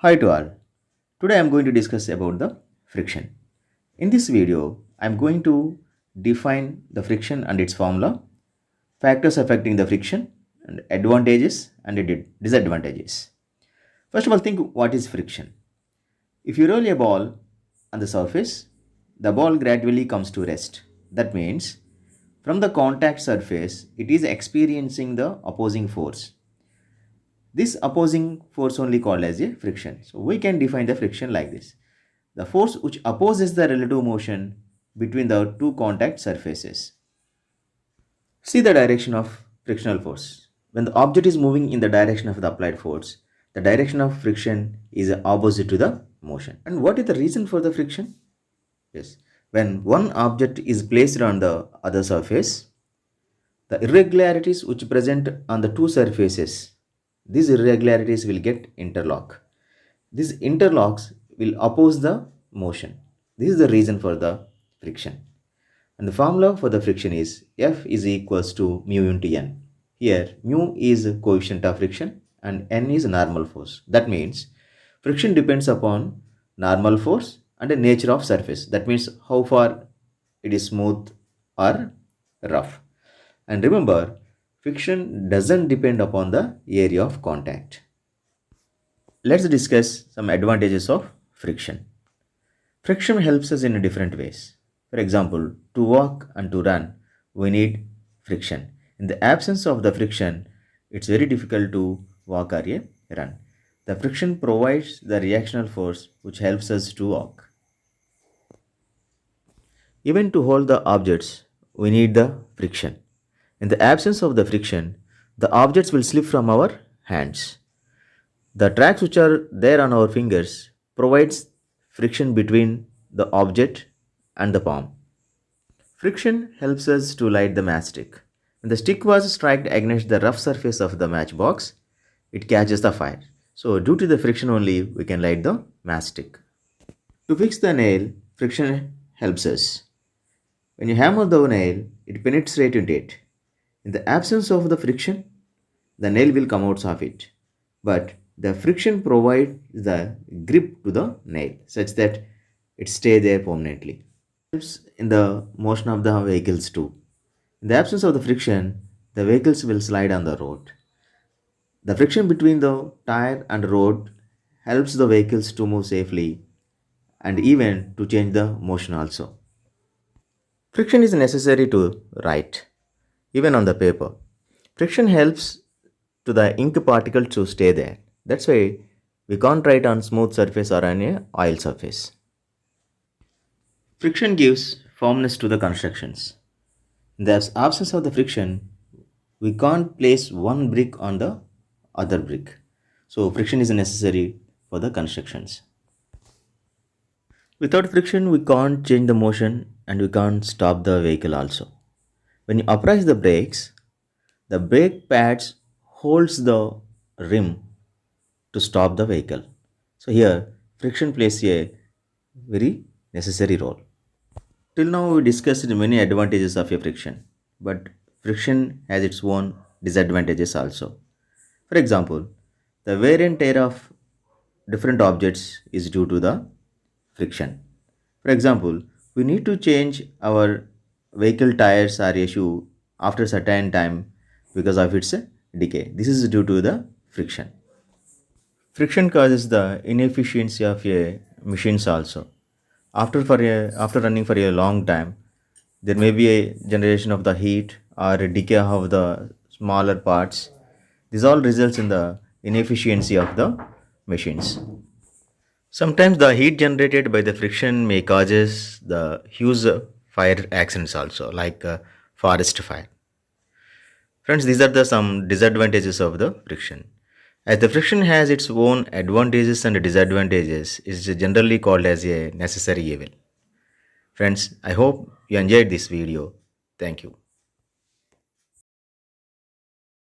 Hi to all. Today I am going to discuss about the friction. In this video, I am going to define the friction and its formula, factors affecting the friction, and advantages and disadvantages. First of all, think what is friction. If you roll a ball on the surface, the ball gradually comes to rest. That means from the contact surface, it is experiencing the opposing force. This opposing force only called as a friction. So we can define the friction like this. The force which opposes the relative motion between the two contact surfaces. See the direction of frictional force. When the object is moving in the direction of the applied force, the direction of friction is opposite to the motion. And what is the reason for the friction? Yes, when one object is placed on the other surface, the irregularities which present on the two surfaces, these irregularities will get interlock. These interlocks will oppose the motion. This is the reason for the friction. And the formula for the friction is F is equals to mu into N. Here mu is coefficient of friction and N is normal force. That means friction depends upon normal force and the nature of surface. That means how far it is smooth or rough. And remember, friction doesn't depend upon the area of contact. Let's discuss some advantages of friction. Friction helps us in different ways. For example, to walk and to run, we need friction. In the absence of the friction, it's very difficult to walk or run. The friction provides the reactional force which helps us to walk. Even to hold the objects, we need the friction. In the absence of the friction, the objects will slip from our hands. The tracks which are there on our fingers provides friction between the object and the palm. Friction helps us to light the matchstick. When the stick was struck against the rough surface of the matchbox, it catches the fire. So due to the friction only, we can light the matchstick. To fix the nail, friction helps us. When you hammer the nail, it penetrates into it. In the absence of the friction, the nail will come out of it. But the friction provides the grip to the nail such that it stays there permanently. Helps in the motion of the vehicles too. In the absence of the friction, the vehicles will slide on the road. The friction between the tire and road helps the vehicles to move safely and even to change the motion also. Friction is necessary to write, even on the paper. Friction helps to the ink particle to stay there. That's why we can't write on smooth surface or on a oil surface. Friction gives firmness to the constructions. In the absence of the friction, we can't place one brick on the other brick. So friction is necessary for the constructions. Without friction, we can't change the motion and we can't stop the vehicle also. When you apply the brakes, the brake pads holds the rim to stop the vehicle. So here friction plays a very necessary role. Till now we discussed many advantages of a friction, but friction has its own disadvantages also. For example, the wear and tear of different objects is due to the friction. For example, we need to change our vehicle tires or a shoe after a certain time because of its decay. This is due to the friction. Friction causes the inefficiency of a machines also. After running for a long time, there may be a generation of the heat or a decay of the smaller parts. This all results in the inefficiency of the machines. Sometimes the heat generated by the friction may causes the huge fire accidents also, like forest fire. Friends, these are the some disadvantages of the friction. As the friction has its own advantages and disadvantages, it is generally called as a necessary evil. Friends, I hope you enjoyed this video. Thank you.